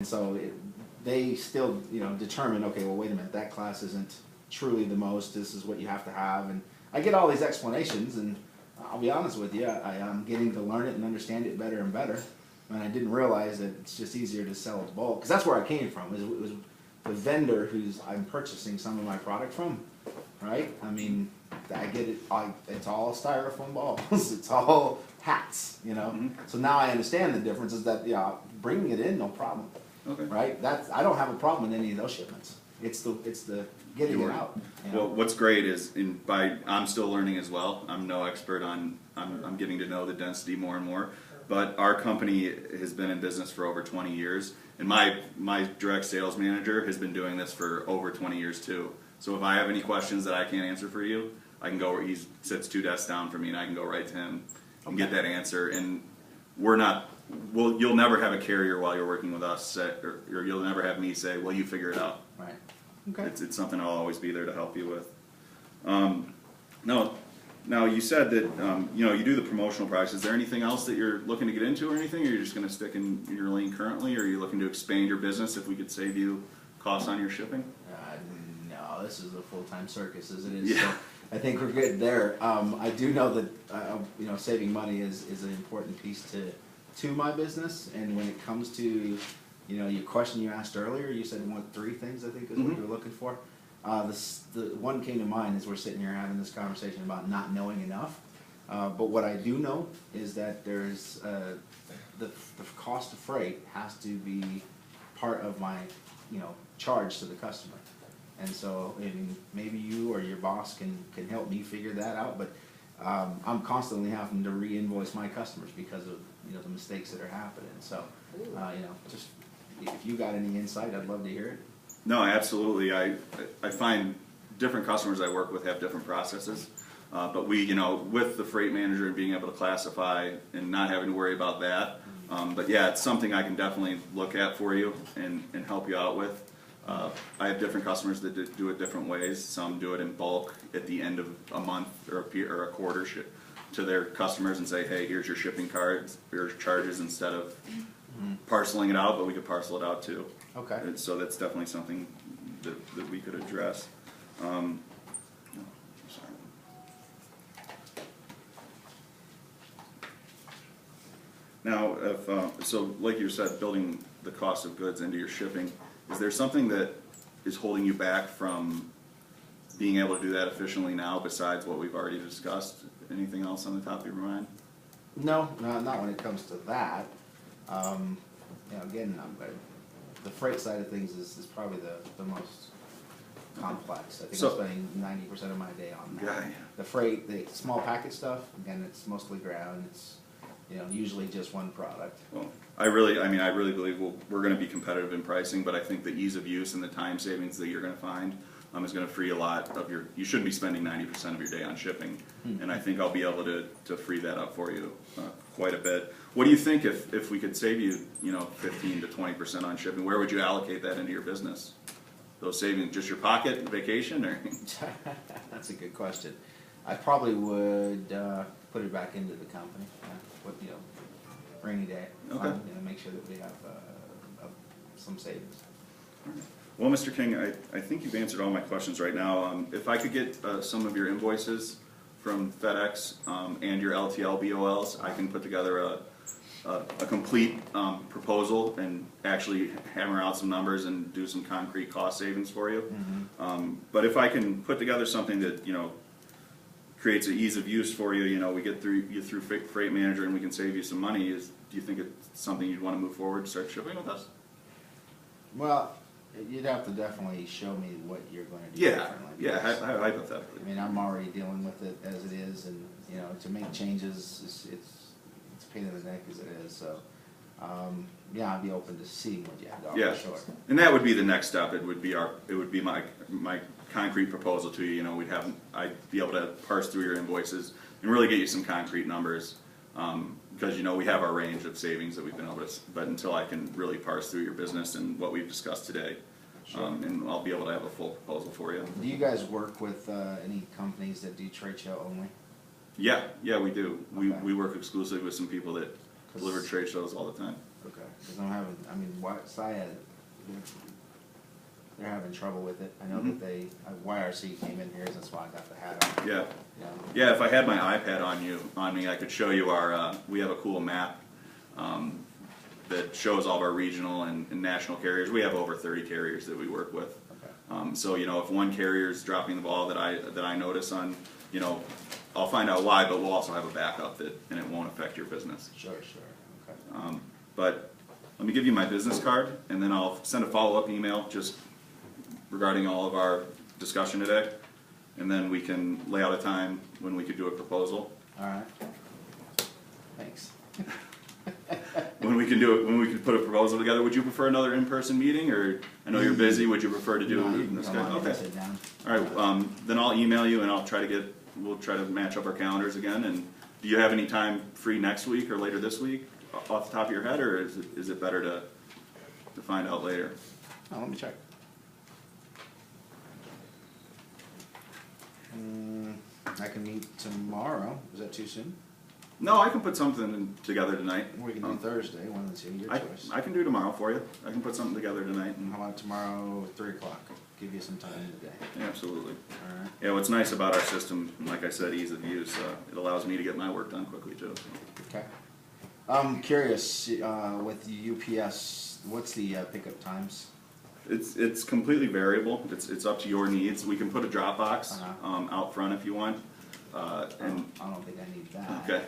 And so they still, determine, okay, well, wait a minute, that class isn't truly the most, this is what you have to have. And I get all these explanations, and I'll be honest with you, I'm getting to learn it and understand it better and better. And I didn't realize that it's just easier to sell it bulk, because that's where I came from. It was the vendor who's I'm purchasing some of my product from, right? I mean, I get it. It's all styrofoam balls. It's all hats. Mm-hmm. So now I understand the difference. Is that bringing it in, no problem. Okay. Right? I don't have a problem with any of those shipments. It's the getting it out. Well, what's great is I'm still learning as well. I'm no expert on. I'm getting to know the density more and more. But our company has been in business for over 20 years, and my direct sales manager has been doing this for over 20 years too. So if I have any questions that I can't answer for you, I can go. He sits 2 desks down from me, and I can go right to him and get that answer. And you'll never have a carrier while you're working with us, or you'll never have me say, "Well, you figure it out." Right. Okay. It's something I'll always be there to help you with. Now you said that you do the promotional products. Is there anything else that you're looking to get into, or anything? Or you're just going to stick in your lane currently, or are you looking to expand your business if we could save you costs on your shipping? No, this is a full-time circus as it is. Yeah. So I think we're good there. I do know that saving money is an important piece to my business. And when it comes to your question you asked earlier, you said 3 things I think is what you were looking for. The one came to mind as we're sitting here having this conversation about not knowing enough. But what I do know is that there's the cost of freight has to be part of my charge to the customer. And so maybe you or your boss can help me figure that out. But I'm constantly having to re-invoice my customers because of the mistakes that are happening. So just if you got any insight, I'd love to hear it. No, absolutely. I find different customers I work with have different processes, but we, with the freight manager and being able to classify and not having to worry about that. But yeah, it's something I can definitely look at for you and help you out with. I have different customers that do it different ways. Some do it in bulk at the end of a month or a quarter to their customers and say, hey, here's your shipping cards, your charges, instead of parceling it out, but we could parcel it out too. Okay. And so that's definitely something that we could address. Sorry. Now, so like you said, building the cost of goods into your shipping, is there something that is holding you back from being able to do that efficiently now besides what we've already discussed? Anything else on the top of your mind? No, not when it comes to that. Again, the freight side of things is probably the most complex. I think I'm spending 90% of my day on that. Yeah. The freight, the small package stuff, again, it's mostly ground. It's usually just one product. Well, I really believe we're going to be competitive in pricing, but I think the ease of use and the time savings that you're going to find is going to free a lot of you shouldn't be spending 90% of your day on shipping, and I think I'll be able to free that up for you quite a bit. What do you think if we could save you 15 to 20% on shipping? Where would you allocate that into your business? Those savings, just your pocket, vacation, or? That's a good question. I probably would put it back into the company. Rainy day. Okay. Make sure that we have some savings. Well, Mr. King, I think you've answered all my questions right now. If I could get some of your invoices from FedEx and your LTL BOLs, I can put together a complete proposal and actually hammer out some numbers and do some concrete cost savings for you. But if I can put together something that creates an ease of use for you, we get through Freight Manager and we can save you some money. Do you think it's something you'd want to move forward and start shipping with us? Well, you'd have to definitely show me what you're going to do differently. Yeah, hypothetically. I mean, I'm already dealing with it as it is, and to make changes, it's a pain in the neck as it is. So, I'd be open to seeing what you have to offer. Yeah, sure. And that would be the next step. It would be my concrete proposal to you. I'd be able to parse through your invoices and really get you some concrete numbers. Because we have our range of savings that we've been able to, but until I can really parse through your business and what we've discussed today, and I'll be able to have a full proposal for you. Do you guys work with any companies that do trade show only? Yeah, we do. Okay. We work exclusively with some people that deliver trade shows all the time. Okay, because I'm having, I mean, Syed, they're having trouble with it. I know that they, YRC came in here, that's why I got the hat on. Yeah. Yeah. Yeah, if I had my iPad on me, I could show you our, we have a cool map that shows all of our regional and national carriers. We have over 30 carriers that we work with. Okay. So, you know, if one carrier is dropping the ball that I notice on, you know, I'll find out why, but we'll also have a backup and it won't affect your business. Sure, okay. But let me give you my business card, and then I'll send a follow-up email just regarding all of our discussion today, and then we can lay out a time when we could do a proposal. All right. Thanks. When we could put a proposal together. Would you prefer another in-person meeting, or I know you're busy? Would you prefer to do No, you can this? come on, Okay. sit down. All right. Then I'll email you, and we'll try to match up our calendars again. And do you have any time free next week or later this week, off the top of your head, or is it better to find out later? Oh, let me check. I can meet tomorrow. Is that too soon? No, I can put something together tonight. We can do Thursday, one of the two, your choice. I can do tomorrow for you. I can put something together tonight. And How about tomorrow, 3 o'clock? Give you some time in the day. absolutely. All right. Yeah, what's nice about our system, like I said, ease of use. It allows me to get my work done quickly too. So. Okay. I'm curious, with the UPS, what's the pickup times? It's completely variable. It's up to your needs. We can put a drop box out front if you want. And I don't think I need that. okay.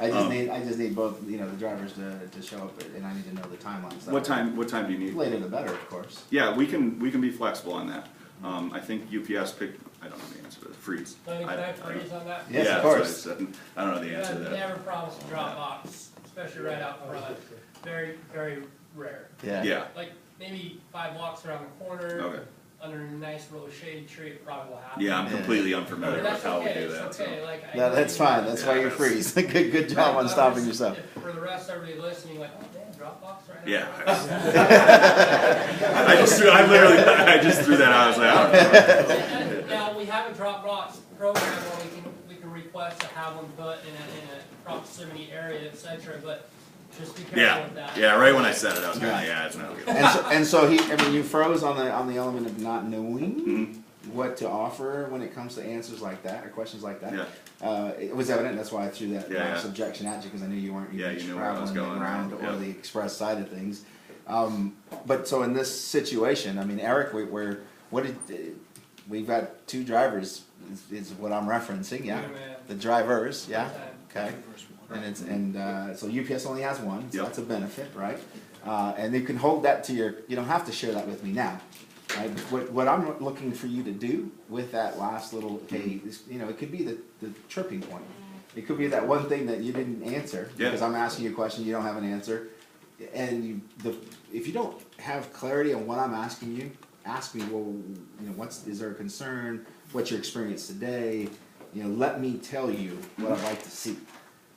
I just need both, you know, the drivers to show up, and I need to know the timelines. What time do you need? Later the better, of course. Yeah, we can be flexible on that. I think UPS picked. I don't know the answer to that. Freeze. Can I freeze on that? Yes, yeah, of course. that's what I said. I don't know the answer to that. Never promise a drop box, especially right out front. Very, very rare. Yeah. Yeah. Like maybe 5 blocks around the corner. Okay. Under a nice little shady tree, it probably will happen. Yeah, I'm completely unfamiliar But with that's how okay, we do it's that. okay. So. Like, Yeah, that's fine. That's why you're freeze. Good job on stopping yourself. For the rest, everybody listening, like, oh damn, drop box right Yeah. now. I just threw that out. I was like, I don't know. Now we have a drop box program where we can request to have them put in a proximity area, etc. But just be careful with that. Yeah, right when I said it, I was going, it's not good. And so you froze on the element of not knowing what to offer when it comes to answers like that or questions like that. Yeah. It was evident. That's why I threw that last Yeah. objection at you, because I knew you weren't Yeah, even you knew where I was traveling going around around, or yeah. the express side of things. But so in this situation, I mean, Eric, we've got 2 drivers. Is what I'm referencing. Yeah, the drivers. Yeah. Okay. And so UPS only has 1, so Yep. that's a benefit, right? And you can hold that to you don't have to share that with me now, right? What I'm looking for you to do with that last little, hey, you know, it could be the tripping point. It could be that one thing that you didn't answer, because I'm asking you a question, you don't have an answer. And if you don't have clarity on what I'm asking you, ask me, well, you know, is there a concern? What's your experience today? You know, let me tell you what I'd like to see.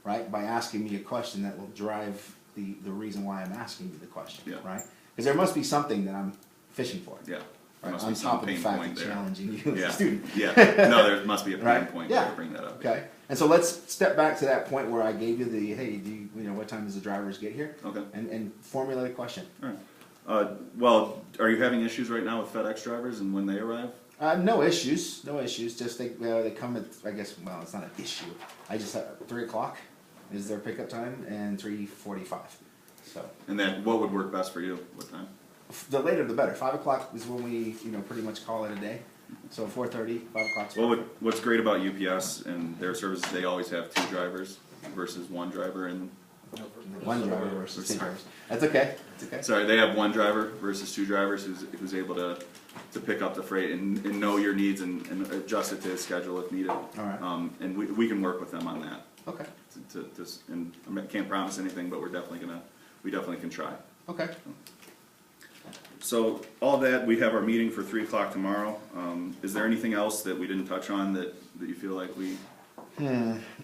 Right, by asking me a question that will drive the reason why I'm asking you the question, right? Because there must be something that I'm fishing for. Yeah. There Right? must On be some top of the pain fact point of there. challenging you as a student. Yeah. No, there must be a pain Right? point Yeah. there to bring that up. Okay. And so let's step back to that point where I gave you the, hey, you know, what time does the drivers get here? Okay. And formulate a question. All right. Well, are you having issues right now with FedEx drivers and when they arrive? No issues. Just they come at, I guess, well, it's not an issue. I just 3 o'clock is their pickup time, and 3:45. So And then what would work best for you? What time? the later the better. 5 o'clock is when we, you know, pretty much call it a day. So 4:30, 5 o'clock. Well, what's great about UPS and their services, they always have 2 drivers versus 1 driver. And one driver versus 2 drivers. That's okay. It's okay. sorry, they have 1 driver versus 2 drivers who's able to pick up the freight and know your needs and adjust it to his schedule if needed. All right. And we can work with them on that. Okay. And I can't promise anything, but we definitely can try. Okay. So all that, we have our meeting for 3 o'clock tomorrow. Is there anything else that we didn't touch on that you feel like we?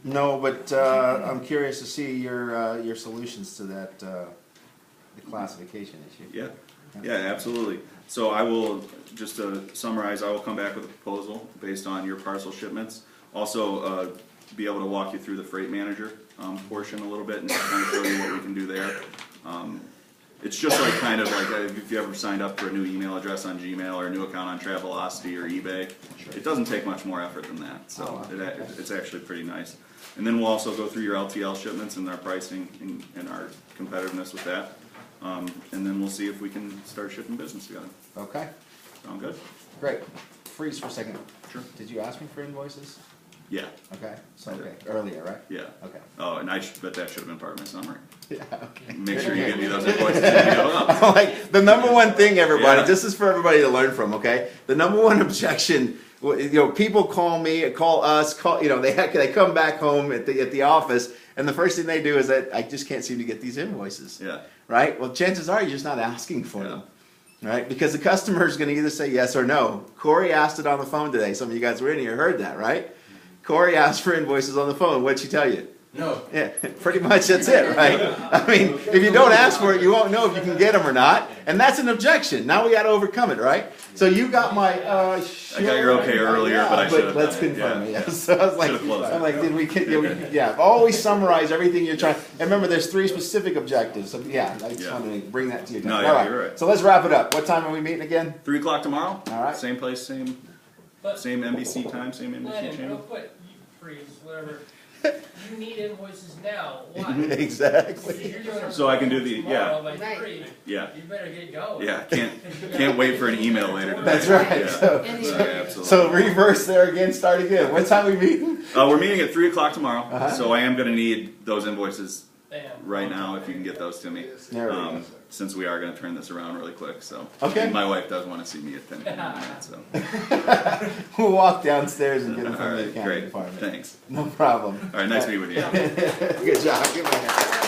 No, but I'm curious to see your solutions to that the classification issue. Yeah, absolutely. So I will, just to summarize, I will come back with a proposal based on your parcel shipments. Also, be able to walk you through the freight manager portion a little bit and kind of show you what we can do there. It's just like kind of like if you ever signed up for a new email address on Gmail or a new account on Travelocity or eBay, it doesn't take much more effort than that. So Oh, wow. it's actually pretty nice. And then we'll also go through your LTL shipments and our pricing and our competitiveness with that. And then we'll see if we can start shipping business together. Okay, Sound good? great. Freeze for a second. Sure. Did you ask me for invoices? Yeah, Okay, so, I did. okay, earlier, right? yeah. Okay. Oh, and bet that should have been part of my summary. Yeah, okay. Make sure you give me those invoices when you go up. Like, the number one thing, everybody, Yeah. this is for everybody to learn from, okay? The number one objection, people call me, call us, they come back home at the office, and the first thing they do is that I just can't seem to get these invoices. Yeah. Right? Well, chances are you're just not asking for Yeah. them. Right? Because the customer is going to either say yes or no. Corey asked it on the phone today. Some of you guys were in here, heard that, right? Corey asked for invoices on the phone. What'd she tell you? No. Yeah, pretty much that's it, right? I mean, if you don't ask for it, you won't know if you can get them or not. And that's an objection. Now we got to overcome it, right? So you got my, I got your okay earlier, but I should have let's done it. confirm it, Yeah. yes. So I was like, Should've closed I'm like, did we, always summarize everything you're trying, and remember there's 3 specific objectives. So yeah, I just Yeah. wanted to bring that to you. No, All yeah, you're right. So let's wrap it up. What time are we meeting again? 3 o'clock tomorrow? All right. Same place, same But NBC time, same NBC Lennon, real channel? quick, you freeze, whatever. You need invoices now. Why? Exactly. You're doing a So I can do the- tomorrow by Right. 3. Yeah. You better get going. Yeah, can't wait for an email later today. That's right. Yeah. So, Absolutely. so reverse there again, start again. What time are we meeting? We're meeting at 3 o'clock tomorrow, Uh-huh. so I am going to need those invoices Bam. right now if you can get those to me. There we go. Since we are going to turn this around really quick, so. Okay. And my wife does want to see me at 10 in a minute, so. We'll walk downstairs and get them All from the right, accounting great, department. thanks. No problem. All right, nice to meet with you. Good job. Give me a hand.